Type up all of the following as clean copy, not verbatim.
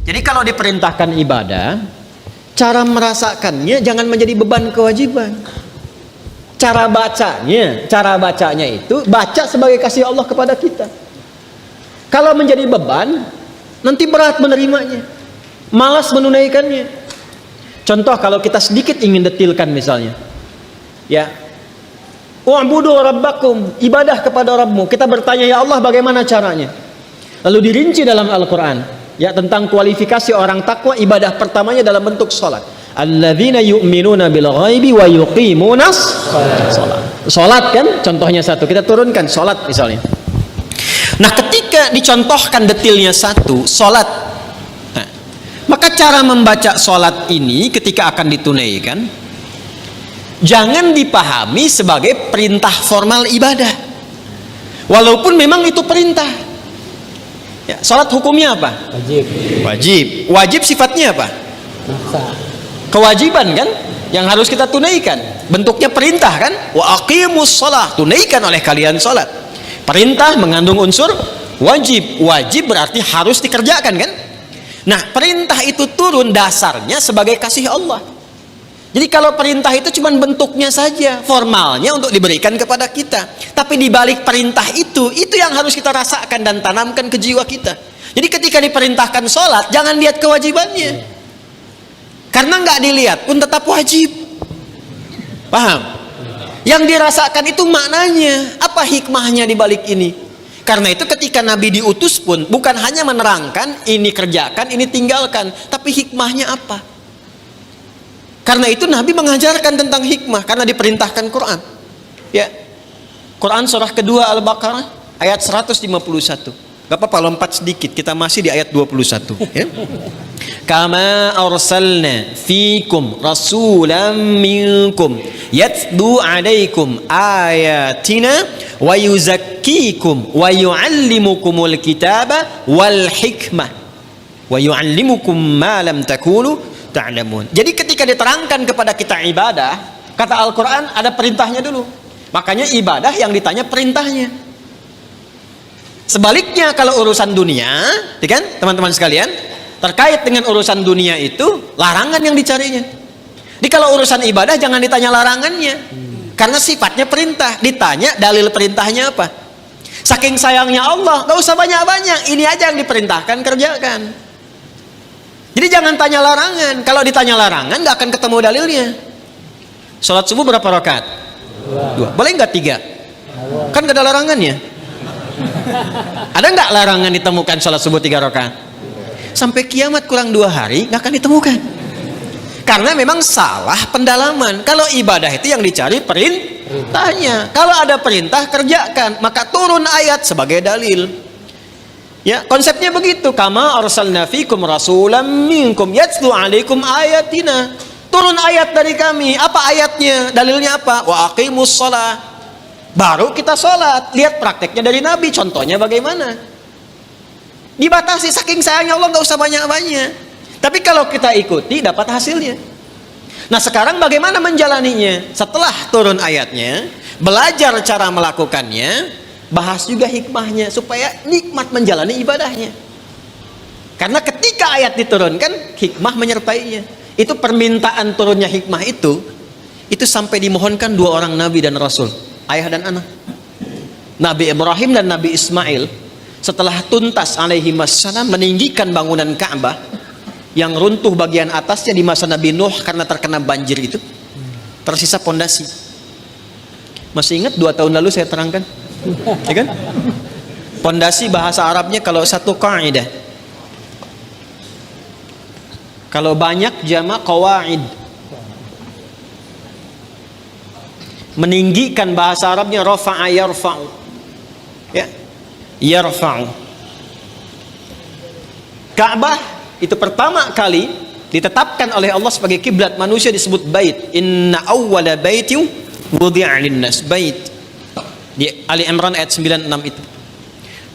Jadi kalau diperintahkan ibadah, cara merasakannya jangan menjadi beban kewajiban. Cara bacanya itu baca sebagai kasih Allah kepada kita. Kalau menjadi beban, nanti berat menerimanya, malas menunaikannya. Contoh kalau kita sedikit ingin detilkan misalnya, ya, wa'budu rabbakum, ibadah kepada Rabbmu. Kita bertanya, ya Allah bagaimana caranya? Lalu dirinci dalam Al-Quran, ya, tentang kualifikasi orang takwa. Ibadah pertamanya dalam bentuk sholat. Alladzina yu'minuna bil ghaibi wa yuqimunas sholat. Sholat kan contohnya satu, kita turunkan sholat misalnya. Nah ketika dicontohkan detilnya satu, sholat, nah, maka cara membaca sholat ini ketika akan ditunaikan jangan dipahami sebagai perintah formal ibadah, walaupun memang itu perintah. Ya, sholat hukumnya apa? Wajib sifatnya apa? Kewajiban kan yang harus kita tunaikan, bentuknya perintah kan, wa aqimus shalah, tunaikan oleh kalian salat. Perintah mengandung unsur wajib berarti harus dikerjakan kan. Nah perintah itu turun dasarnya sebagai kasih Allah. Jadi kalau perintah itu cuma bentuknya saja, formalnya untuk diberikan kepada kita, tapi di balik perintah itu yang harus kita rasakan dan tanamkan ke jiwa kita. Jadi ketika diperintahkan sholat, jangan lihat kewajibannya, karena nggak dilihat pun tetap wajib. Paham? Yang dirasakan itu maknanya, apa hikmahnya di balik ini. Karena itu ketika Nabi diutus pun bukan hanya menerangkan ini kerjakan, ini tinggalkan, tapi hikmahnya apa. Karena itu Nabi mengajarkan tentang hikmah, karena diperintahkan Quran. Ya, Quran surah kedua Al-Baqarah ayat 151. Gak apa-apa lompat sedikit, kita masih di ayat 21 ya. Kama arsalna fikum rasulan minkum yatlu alaikum ayatina wa yuzakkikum wa yuallimukumul kitaba wal hikmah wa yuallimukum ma lam takunu ta'lamun. Jadi ketika diterangkan kepada kita ibadah, kata Al-Quran ada perintahnya dulu, makanya ibadah yang ditanya perintahnya. Sebaliknya kalau urusan dunia, kan teman-teman sekalian, terkait dengan urusan dunia itu larangan yang dicarinya. Jadi kalau urusan ibadah jangan ditanya larangannya, karena sifatnya perintah. Ditanya dalil perintahnya apa. Saking sayangnya Allah, gak usah banyak-banyak, ini aja yang diperintahkan kerjakan. Jadi jangan tanya larangan. Kalau ditanya larangan gak akan ketemu dalilnya. Sholat subuh berapa rakaat? 2. Boleh nggak 3? Kan gak ada larangannya. Ada nggak larangan ditemukan sholat subuh 3 rakaat? Sampai kiamat kurang 2 hari nggak akan ditemukan, karena memang salah pendalaman. Kalau ibadah itu yang dicari perintahnya. Kalau ada perintah kerjakan, maka turun ayat sebagai dalil. Ya, konsepnya begitu. Kama arsalna fikum rasulan minkum yatlu alaikum ayatina. Turun ayat dari kami. Apa ayatnya? Dalilnya apa? Wa aqimus shalah. Baru kita sholat. Lihat prakteknya dari Nabi, contohnya bagaimana. Dibatasi, saking sayangnya Allah, nggak usah banyak-banyak. Tapi kalau kita ikuti dapat hasilnya. Nah sekarang bagaimana menjalaninya? Setelah turun ayatnya, belajar cara melakukannya, bahas juga hikmahnya supaya nikmat menjalani ibadahnya. Karena ketika ayat diturunkan, hikmah menyertainya. Itu permintaan turunnya hikmah itu sampai dimohonkan 2 orang Nabi dan Rasul, ayah dan anak. Nabi Ibrahim dan Nabi Ismail setelah tuntas alaihi wassalam meninggikan bangunan Ka'bah yang runtuh bagian atasnya di masa Nabi Nuh karena terkena banjir itu, tersisa pondasi. Masih ingat 2 tahun lalu saya terangkan, ya kan? Pondasi bahasa Arabnya kalau satu kaidah, kalau banyak jamak qawaid. Meninggikan bahasa Arabnya rafa'a yarfa'u, ya, yarfa'u. Ka'bah itu pertama kali ditetapkan oleh Allah sebagai kiblat manusia, disebut bait. Inna awwala baitin wudi'a linnas, bait. Di Ali Imran ayat 96 itu.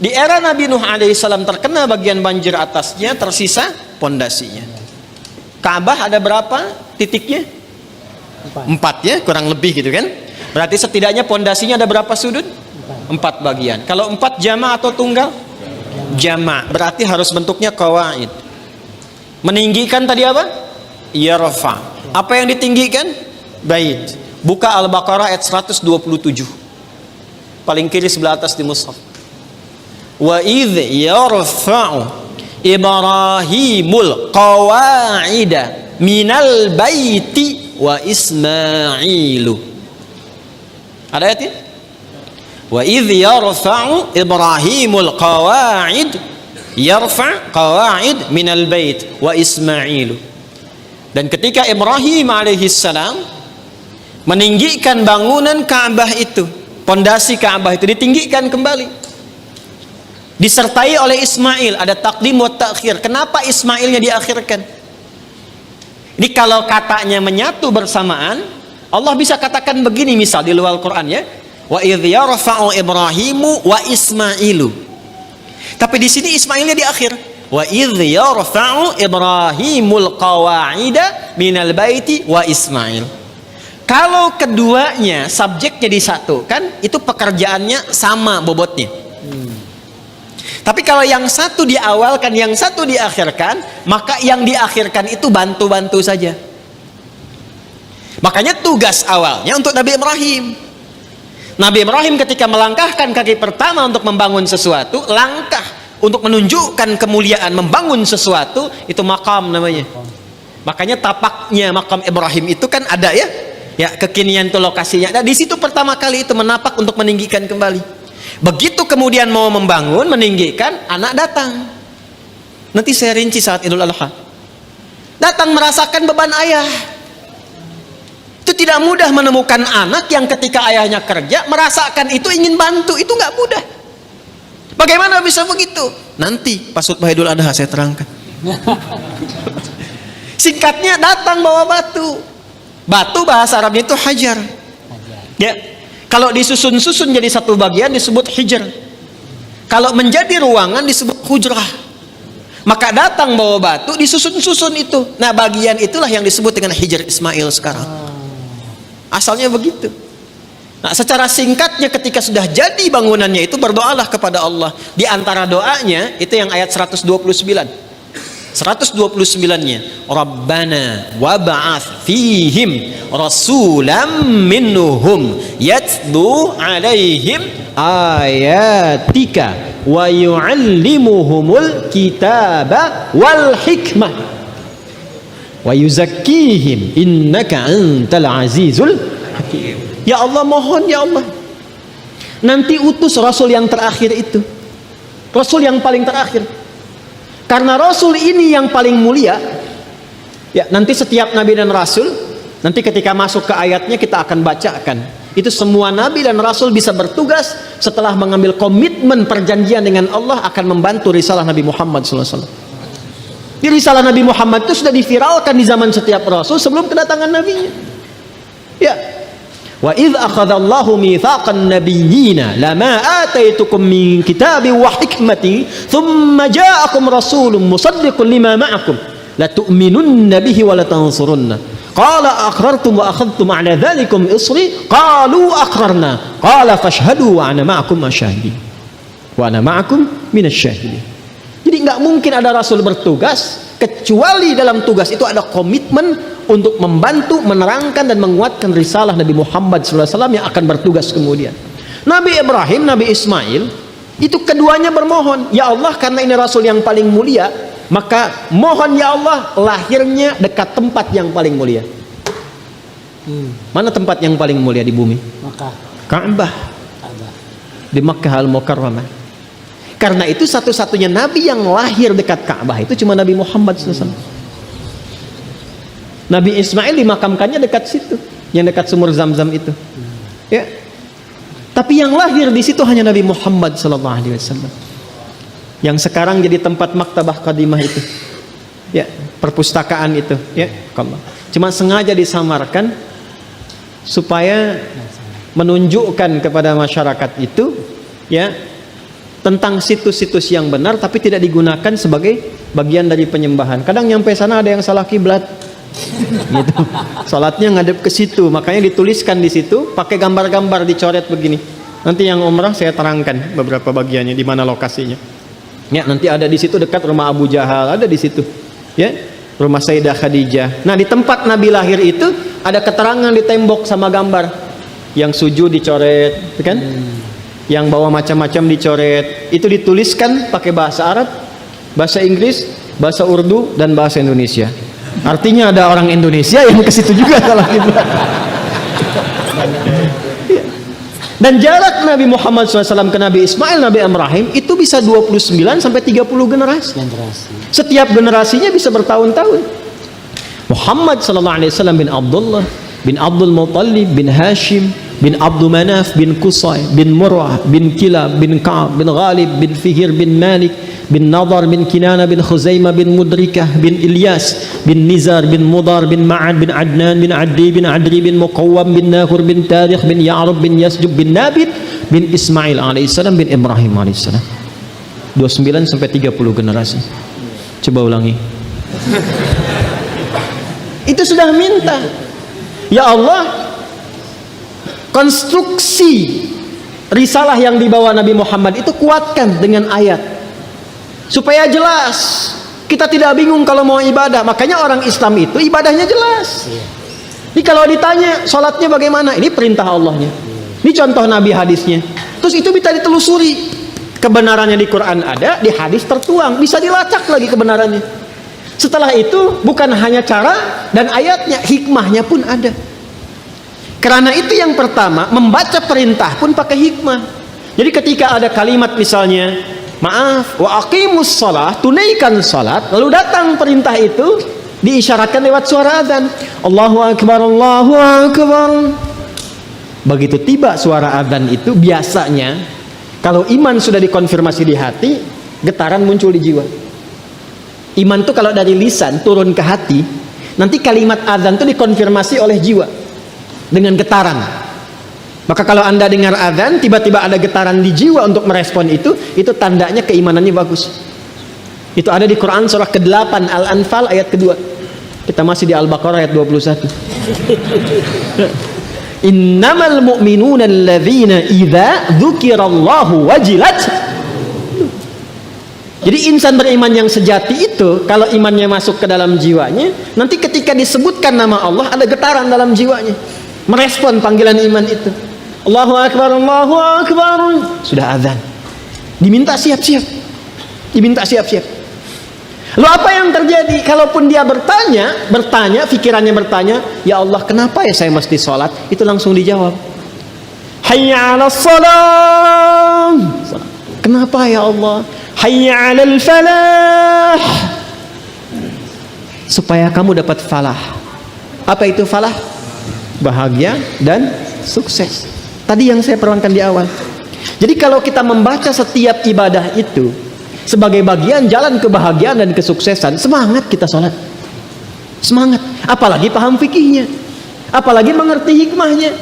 Di era Nabi Nuh alaihissalam terkena bagian banjir atasnya, tersisa pondasinya. Ka'bah ada berapa titiknya? 4 ya, kurang lebih gitu kan. Berarti setidaknya pondasinya ada berapa sudut? 4 bagian. Kalau 4 jama' atau tunggal? Jama'. Berarti harus bentuknya qawaid. Meninggikan tadi apa? Yarfa. Apa yang ditinggikan? Bait. Buka Al-Baqarah ayat 127. Paling kiri sebelah atas di mushaf. Wa idh yarfa'u Ibrahimul qawa'ida minal baiti wa Ismailu. Ada ayatnya? Wa idh yarfa'u Ibrahimul qawa'id minal bait wa Ismailu. Dan ketika Ibrahim alaihissalam meninggikan bangunan Ka'bah itu, pondasi Ka'bah itu ditinggikan kembali, disertai oleh Ismail. Ada takdim wa ta'khir. Kenapa Ismailnya diakhirkan? Ini kalau katanya menyatu bersamaan, Allah bisa katakan begini, misal di luar Quran ya, wa idh yarfa'u Ibrahimu wa Ismailu. Tapi di sini Ismailnya di akhir. Wa idh yarfa'u Ibrahimul qawa'ida minal baiti wa Ismail. Kalau keduanya subjeknya disatukan, itu pekerjaannya sama bobotnya. Tapi kalau yang satu diawalkan, yang satu diakhirkan, maka yang diakhirkan itu bantu-bantu saja. Makanya tugas awalnya untuk Nabi Ibrahim. Nabi Ibrahim ketika melangkahkan kaki pertama untuk membangun sesuatu, langkah untuk menunjukkan kemuliaan membangun sesuatu, itu makam namanya. Makanya tapaknya makam Ibrahim itu kan ada ya, kekinian itu lokasinya. Nah, di situ pertama kali itu menapak untuk meninggikan kembali. Begitu kemudian mau membangun, meninggikan, anak datang. Nanti saya rinci saat Idul Adha. Datang merasakan beban ayah. Itu tidak mudah menemukan anak yang ketika ayahnya kerja merasakan itu, ingin bantu, itu nggak mudah. Bagaimana bisa begitu? Nanti pas khutbah Idul Adha saya terangkan. Singkatnya, datang bawa batu. Batu bahasa Arabnya itu hajar. Ya, kalau disusun-susun jadi satu bagian disebut hijr. Kalau menjadi ruangan disebut hujrah. Maka datang bawa batu, disusun-susun itu. Nah, bagian itulah yang disebut dengan hijr Ismail sekarang. Asalnya begitu. Nah, secara singkatnya ketika sudah jadi bangunannya itu, berdoalah kepada Allah. Di antara doanya itu yang ayat 129. 129-nya, Rabbana wab'ats fihim rasulam minhum yatlu alaihim ayatika wa yu'allimuhumul kitaba wal hikmah wa yuzakkihim innaka antal azizul hakim. Ya Allah, mohon ya Allah, nanti utus Rasul yang terakhir itu, Rasul yang paling terakhir. Karena Rasul ini yang paling mulia. Ya, nanti setiap Nabi dan Rasul, nanti ketika masuk ke ayatnya kita akan bacakan. Itu semua Nabi dan Rasul bisa bertugas setelah mengambil komitmen perjanjian dengan Allah akan membantu risalah Nabi Muhammad SAW. Di risalah Nabi Muhammad itu sudah diviralkan di zaman setiap Rasul sebelum kedatangan Nabinya. Ya. Wa idh akhadallahu mitsaqan nabiyyina lama ataitukum min kitabin wa hikmatin thumma ja'akum rasulun musaddiqun lima ma'akum la tu'minunna bihi wa la tansurunna qala aqrartum wa akhadhtum 'ala dhalikum isri qalu aqrarna qala fashhadu wa ana ma'akum asyahidin wa ana ma'akum minasyahidin. Jadi enggak mungkin ada rasul bertugas kecuali dalam tugas itu ada komitmen untuk membantu, menerangkan dan menguatkan risalah Nabi Muhammad SAW yang akan bertugas kemudian. Nabi Ibrahim, Nabi Ismail, itu keduanya bermohon, ya Allah, karena ini Rasul yang paling mulia, maka mohon ya Allah lahirnya dekat tempat yang paling mulia. Mana tempat yang paling mulia di bumi? Makkah. Ka'bah. Di Makkah Al-Mukarramah. Karena itu satu-satunya Nabi yang lahir dekat Ka'bah itu cuma Nabi Muhammad SAW. Nabi Ismail dimakamkannya dekat situ, yang dekat sumur Zam-Zam itu. Ya. Tapi yang lahir di situ hanya Nabi Muhammad SAW. Yang sekarang jadi tempat maktabah qadimah itu. Ya, perpustakaan itu, ya. Cuma sengaja disamarkan supaya menunjukkan kepada masyarakat itu, ya, tentang situs-situs yang benar, tapi tidak digunakan sebagai bagian dari penyembahan. Kadang nyampe sana ada yang salah kiblat. Gitu. Salatnya ngadep ke situ, makanya dituliskan di situ pakai gambar-gambar dicoret begini. Nanti yang umrah saya terangkan beberapa bagiannya di mana lokasinya. Ya, nanti ada di situ dekat rumah Abu Jahal, ada di situ. Ya. rumah Sayyidah Khadijah. Nah, di tempat Nabi lahir itu ada keterangan di tembok sama gambar. Yang sujud dicoret, kan? Yang bawa macam-macam dicoret. Itu dituliskan pakai bahasa Arab, bahasa Inggris, bahasa Urdu, dan bahasa Indonesia. Artinya ada orang Indonesia yang ke situ juga kalau kiblat. Dan jarak Nabi Muhammad SAW ke Nabi Ismail, Nabi Ibrahim itu bisa 29 sampai 30 generasi. Setiap generasinya bisa bertahun-tahun. Muhammad SAW bin Abdullah bin Abdul Muttalib bin Hashim bin Abdul Manaf bin Qusay bin Murrah bin Kilab bin Ka'ab bin Ghalib bin Fihir bin Malik bin Nadar bin Kinana bin Khuzaimah bin Mudrikah bin Ilyas bin Nizar bin Mudar bin Ma'ad bin Adnan bin Addi bin Adri bin Muqawwam bin Nahur bin Tarikh bin Ya'rub bin Yasjub bin Nabit bin Ismail alaihissalam bin Ibrahim alaihissalam. 29 sampai 30 generasi. Coba ulangi. Itu sudah minta, ya Allah, konstruksi risalah yang dibawa Nabi Muhammad itu kuatkan dengan ayat supaya jelas, kita tidak bingung kalau mau ibadah. Makanya orang Islam itu ibadahnya jelas. Ini kalau ditanya sholatnya bagaimana, ini perintah Allahnya, ini contoh Nabi hadisnya, terus itu bisa ditelusuri kebenarannya. Di Quran ada, di hadis tertuang, bisa dilacak lagi kebenarannya. Setelah itu bukan hanya cara dan ayatnya, hikmahnya pun ada. Karena itu yang pertama, membaca perintah pun pakai hikmah. Jadi ketika ada kalimat misalnya, maaf, wa aqimus shalah, tunaikan salat, lalu datang perintah itu diisyaratkan lewat suara azan, Allahu akbar, Allahu akbar. Begitu tiba suara azan itu, biasanya kalau iman sudah dikonfirmasi di hati, getaran muncul di jiwa. Iman itu kalau dari lisan turun ke hati, nanti kalimat azan itu dikonfirmasi oleh jiwa dengan getaran. Maka kalau anda dengar azan, tiba-tiba ada getaran di jiwa untuk merespon itu tandanya keimanannya bagus. Itu ada di Quran surah ke-8 Al-Anfal ayat kedua. Kita masih di Al-Baqarah ayat 21. Innamal mu'minuna alladzina idza dzukirallahu wajilat. Jadi insan beriman yang sejati itu, kalau imannya masuk ke dalam jiwanya, nanti ketika disebutkan nama Allah ada getaran dalam jiwanya, merespon panggilan iman itu. Allahu akbar, Allahu akbar. Sudah azan, diminta siap-siap, diminta siap-siap. Lalu apa yang terjadi? Kalaupun dia bertanya, pikirannya bertanya, ya Allah, kenapa ya saya mesti sholat? Itu langsung dijawab, hayya 'alas shalah. Kenapa ya Allah? Hayya 'alal falah. Supaya kamu dapat falah. Apa itu falah? Bahagia dan sukses. Tadi yang saya perwankan di awal. Jadi kalau kita membaca setiap ibadah itu sebagai bagian jalan kebahagiaan dan kesuksesan, semangat kita sholat, semangat. Apalagi paham fikihnya, apalagi mengerti hikmahnya,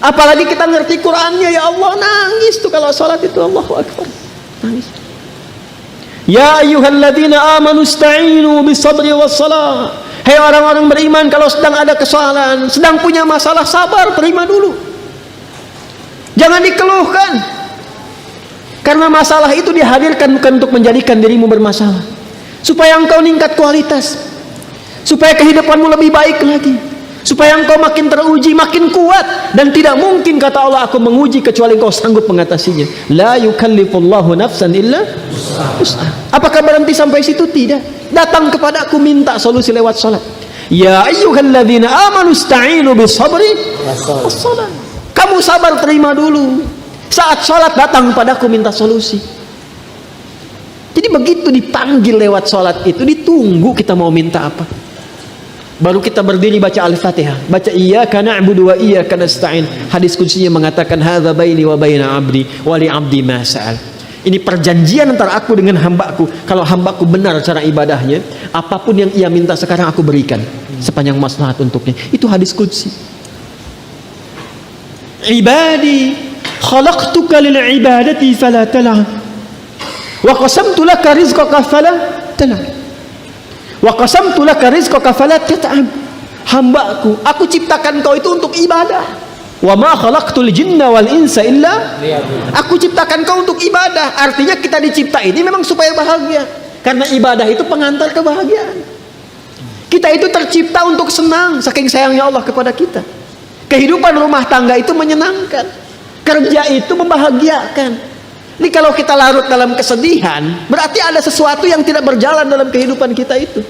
apalagi kita ngerti Qurannya. Ya Allah, nangis tuh kalau sholat itu. Allahu akbar, nangis. Ya ayyuhalladzina amanu ista'inu bisabri wassalah. Hei orang-orang beriman, kalau sedang ada kesalahan, sedang punya masalah, sabar, terima dulu. Jangan dikeluhkan. Karena masalah itu dihadirkan bukan untuk menjadikan dirimu bermasalah, supaya engkau meningkat kualitas, supaya kehidupanmu lebih baik lagi, supaya engkau makin teruji, makin kuat. Dan tidak mungkin, kata Allah, aku menguji kecuali engkau sanggup mengatasinya. La yukallifullahu nafsan illa wus'aha. Apakah berhenti sampai situ? Tidak. Datang kepadaku, minta solusi lewat salat. Ya ayyuhalladzina amanu ista'inu bisabri wassalah. Kamu sabar, terima dulu. Saat sholat datang padaku, minta solusi. Jadi begitu dipanggil lewat sholat itu, ditunggu kita mau minta apa. Baru kita berdiri baca Al-Fatihah, baca iyyaka na'budu wa iyyaka nasta'in. Hadis kutsinya mengatakan, hadza baini wa baina 'abdi wa li 'abdi ma sa'al. Ini perjanjian antara aku dengan hambaku. Kalau hambaku benar cara ibadahnya, apapun yang ia minta sekarang aku berikan sepanjang maslahat untuknya. Itu hadis qudsi. Ibadi khalaqtuka lil ibadati fala tal'ab wa qasamtu laka rizqaka fala tal'ab wa qasamtu laka rizqaka fala tat'ab. Hambaku, aku ciptakan kau itu untuk ibadah. Wa ma khalaqtul jinna wal insa illa liya'budun. Aku ciptakan kau untuk ibadah. Artinya kita dicipta ini memang supaya bahagia, karena ibadah itu pengantar kebahagiaan. Kita itu tercipta untuk senang, saking sayangnya Allah kepada kita. Kehidupan rumah tangga itu menyenangkan, kerja itu membahagiakan. Ini kalau kita larut dalam kesedihan, berarti ada sesuatu yang tidak berjalan dalam kehidupan kita itu.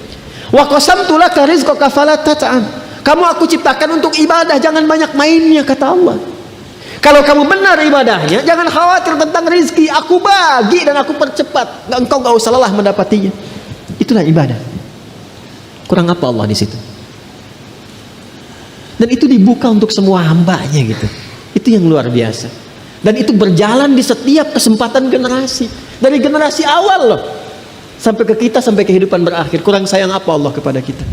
Wa qasamtu laka rizqaka fala tata'an. Kamu aku ciptakan untuk ibadah, jangan banyak mainnya, kata Allah. Kalau kamu benar ibadahnya, jangan khawatir tentang rizki. Aku bagi dan aku percepat. Engkau gak usah lelah mendapatinya. Itulah ibadah. Kurang apa Allah di situ? Dan itu dibuka untuk semua hambanya gitu. Itu yang luar biasa. Dan itu berjalan di setiap kesempatan generasi. Dari generasi awal loh, sampai ke kita, sampai kehidupan berakhir. Kurang sayang apa Allah kepada kita?